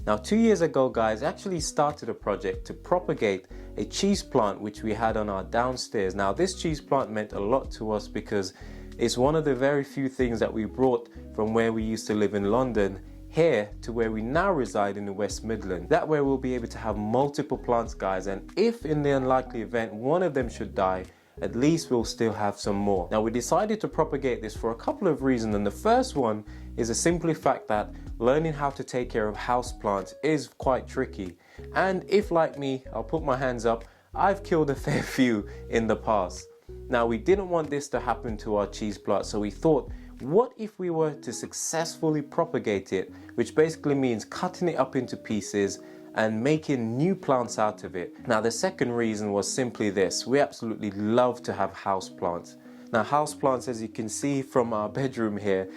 Now 2 years ago guys, I actually started a project to propagate a cheese plant which we had on our downstairs. Now this cheese plant meant a lot to us because it's one of the very few things that we brought from where we used to live in London here to where we now reside in the West Midlands. That way we'll be able to have multiple plants guys, and if in the unlikely event one of them should die, at least we'll still have some more. Now we decided to propagate this for a couple of reasons, and the first one is the simple fact that learning how to take care of house plants is quite tricky, and if like me, I'll put my hands up, I've killed a fair few in the past. Now we didn't want this to happen to our cheese plant, so we thought, what if we were to successfully propagate it, which basically means cutting it up into pieces and making new plants out of it. Now the second reason was simply this: we absolutely love to have house plants. Now house plants, as you can see from our bedroom here,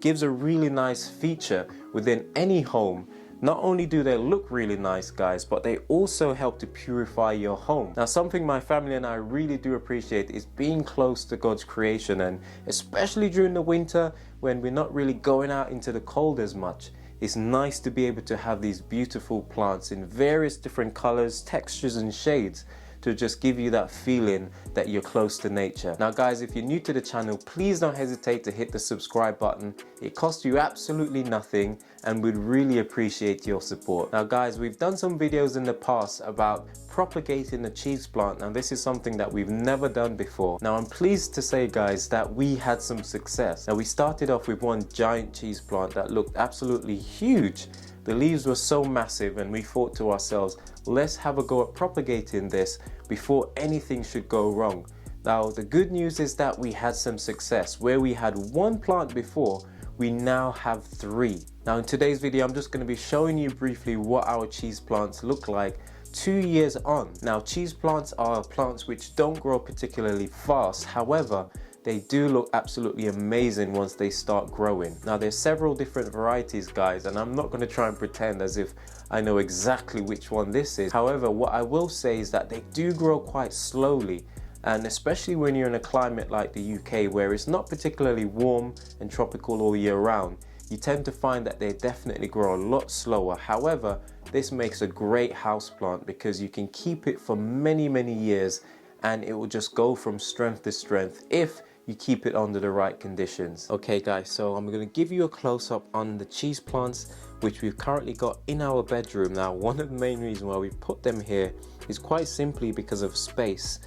gives a really nice feature within any home. Not only do they look really nice guys, but they also help to purify your home. Now something my family and I really do appreciate is being close to God's creation, and especially during the winter when we're not really going out into the cold as much. It's nice to be able to have these beautiful plants in various different colors, textures and shades to just give you that feeling that you're close to nature. Now guys, if you're new to the channel, please don't hesitate to hit the subscribe button. It costs you absolutely nothing and we'd really appreciate your support. Now guys, we've done some videos in the past about propagating a cheese plant, and this is something that we've never done before. Now I'm pleased to say guys that we had some success. Now we started off with one giant cheese plant that looked absolutely huge. The leaves were so massive and we thought to ourselves, let's have a go at propagating this before anything should go wrong. Now the good news is that we had some success. Where we had one plant before, we now have 3. Now in today's video, I'm just going to be showing you briefly what our cheese plants look like 2 years on. Now cheese plants are plants which don't grow particularly fast. However, they do look absolutely amazing once they start growing. Now there's several different varieties guys, and I'm not going to try and pretend as if I know exactly which one this is. However, what I will say is that they do grow quite slowly, and especially when you're in a climate like the UK where it's not particularly warm and tropical all year round, you tend to find that they definitely grow a lot slower. However, this makes a great house plant because you can keep it for many years and it will just go from strength to strength if you keep it under the right conditions. Okay guys, so I'm going to give you a close-up on the cheese plants which we've currently got in our bedroom. Now one of the main reasons why we put them here is quite simply because of space.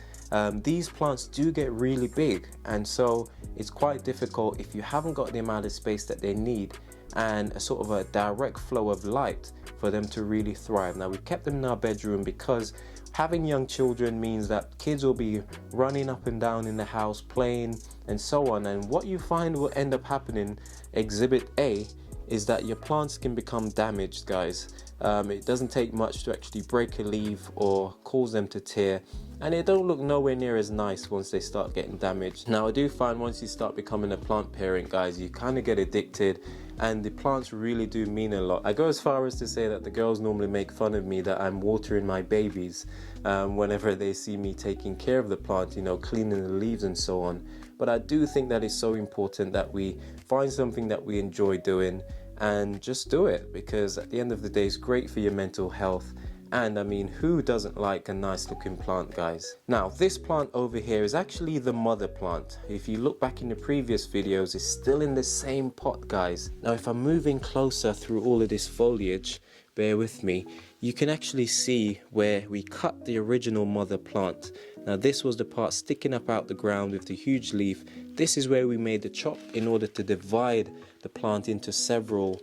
These plants do get really big, and so it's quite difficult if you haven't got the amount of space that they need and a sort of a direct flow of light for them to really thrive. Now we've kept them in our bedroom because having young children means that kids will be running up and down in the house playing and so on, and what you find will end up happening, exhibit A, is that your plants can become damaged guys. It doesn't take much to actually break a leaf or cause them to tear, and they don't look nowhere near as nice once they start getting damaged. Now I do find once you start becoming a plant parent guys, you kind of get addicted, and the plants really do mean a lot. I go as far as to say that the girls normally make fun of me that I'm watering my babies whenever they see me taking care of the plant, you know, cleaning the leaves and so on. But I do think that it's so important that we find something that we enjoy doing and just do it, because at the end of the day it's great for your mental health. And I mean, who doesn't like a nice looking plant guys? Now this plant over here is actually the mother plant. If you look back in the previous videos, it's still in the same pot guys. Now if I'm moving closer through all of this foliage, bear with me, you can actually see where we cut the original mother plant. Now this was the part sticking up out the ground with the huge leaf. This is where we made the chop in order to divide the plant into several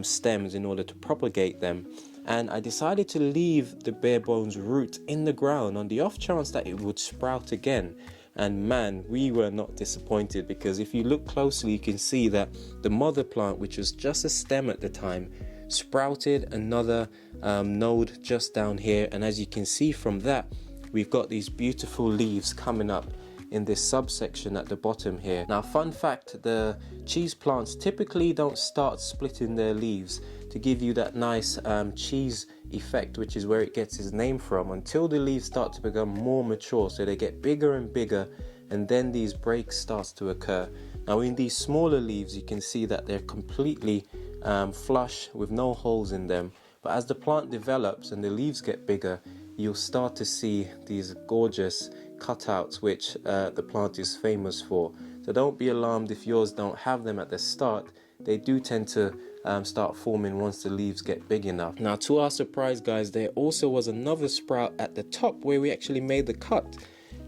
stems in order to propagate them. And I decided to leave the bare bones root in the ground on the off chance that it would sprout again. And man, we were not disappointed, because if you look closely you can see that the mother plant, which was just a stem at the time, sprouted another node just down here, and as you can see from that, we've got these beautiful leaves coming up in this subsection at the bottom here. Now fun fact, the cheese plants typically don't start splitting their leaves to give you that nice cheese effect, which is where it gets its name from, until the leaves start to become more mature, so they get bigger and bigger, and then these breaks starts to occur. Now in these smaller leaves you can see that they're completely flush with no holes in them, But as the plant develops and the leaves get bigger, you'll start to see these gorgeous cutouts which the plant is famous for. So don't be alarmed if yours don't have them at the start. They do tend to start forming once the leaves get big enough. Now, to our surprise, guys, there also was another sprout at the top where we actually made the cut.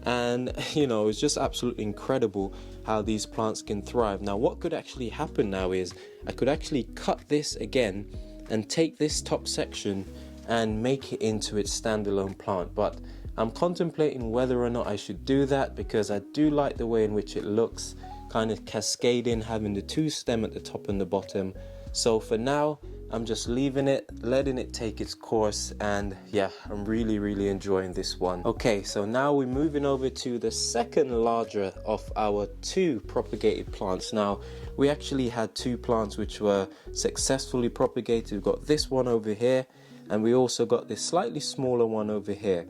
And you know, it's just absolutely incredible how these plants can thrive. Now, what could actually happen now is I could actually cut this again and take this top section and make it into its standalone plant. But I'm contemplating whether or not I should do that, because I do like the way in which it looks, kind of cascading, having the two stem at the top and the bottom. So for now, I'm just leaving it, letting it take its course, and yeah, I'm really enjoying this one. Okay, so now we're moving over to the second larger of our two propagated plants. Now, we actually had two plants which were successfully propagated. We've got this one over here, and we also got this slightly smaller one over here.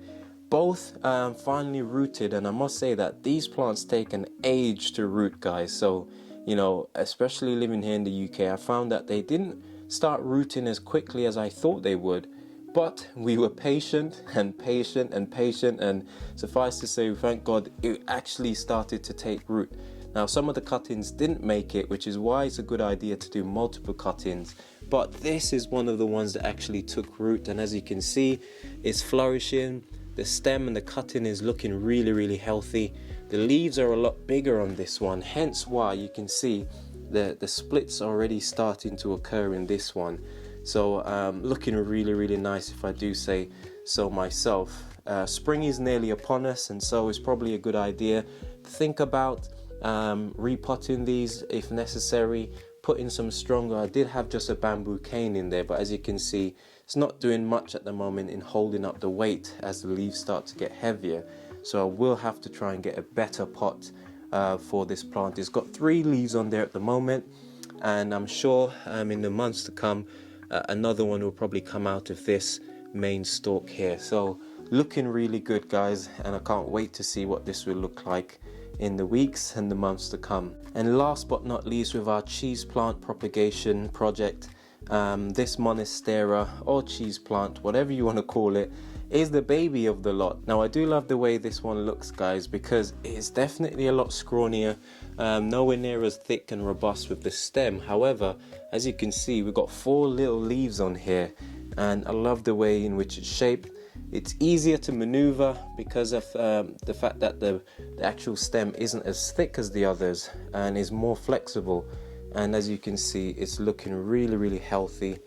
Both finally rooted, and I must say that these plants take an age to root, guys. So, you know, especially living here in the UK, I found that they didn't start rooting as quickly as I thought they would, but we were patient and suffice to say, thank God, it actually started to take root. Now, some of the cuttings didn't make it, which is why it's a good idea to do multiple cuttings, but this is one of the ones that actually took root, and as you can see, it's flourishing. The stem and the cutting is looking really healthy. The leaves are a lot bigger on this one, hence why you can see the splits already starting to occur in this one. So looking really nice, if I do say so myself. Spring is nearly upon us, and so it's probably a good idea to think about repotting these if necessary, putting some stronger. I did have just a bamboo cane in there, but as you can see, it's not doing much at the moment in holding up the weight as the leaves start to get heavier. So I will have to try and get a better pot for this plant. It's got 3 leaves on there at the moment, and I'm sure in the months to come another one will probably come out of this main stalk here. So looking really good, guys, and I can't wait to see what this will look like in the weeks and the months to come. And last but not least, with our cheese plant propagation project, this monastera or cheese plant, whatever you want to call it, is the baby of the lot. Now, I do love the way this one looks, guys, because it's definitely a lot scrawnier, nowhere near as thick and robust with the stem. However, as you can see, we've got 4 little leaves on here, and I love the way in which it's shaped. It's easier to maneuver because of the fact that the actual stem isn't as thick as the others and is more flexible. And as you can see, it's looking really healthy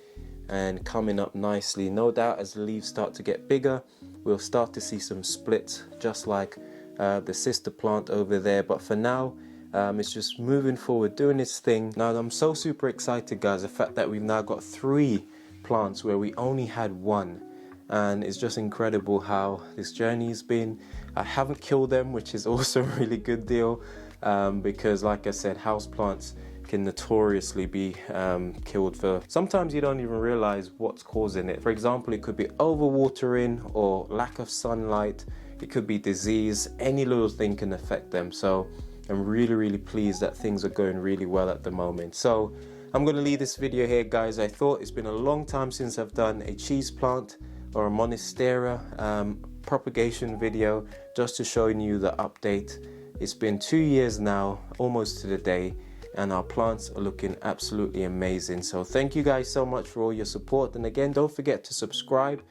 and coming up nicely. No doubt as the leaves start to get bigger, we'll start to see some splits, just like the sister plant over there. But for now, it's just moving forward, doing its thing. Now, I'm so super excited, guys, the fact that we've now got 3 plants where we only had 1. And it's just incredible how this journey's been. I haven't killed them, which is also a really good deal, because like I said, house plants can notoriously be killed for, sometimes you don't even realize what's causing it. For example, it could be overwatering or lack of sunlight. It could be disease. Any little thing can affect them. So I'm really pleased that things are going really well at the moment. So I'm going to leave this video here, guys. I thought it's been a long time since I've done a cheese plant or a monastera propagation video, just to show you the update. It's been 2 years now, almost to the day, and our plants are looking absolutely amazing. So thank you guys so much for all your support, and again, don't forget to subscribe.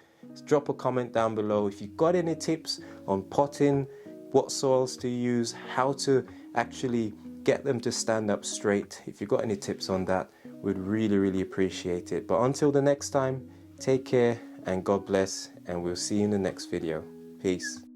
Drop a comment down below if you've got any tips on potting, what soils to use, how to actually get them to stand up straight. If you've got any tips on that, we'd really appreciate it. But until the next time, take care and God bless, and we'll see you in the next video. Peace.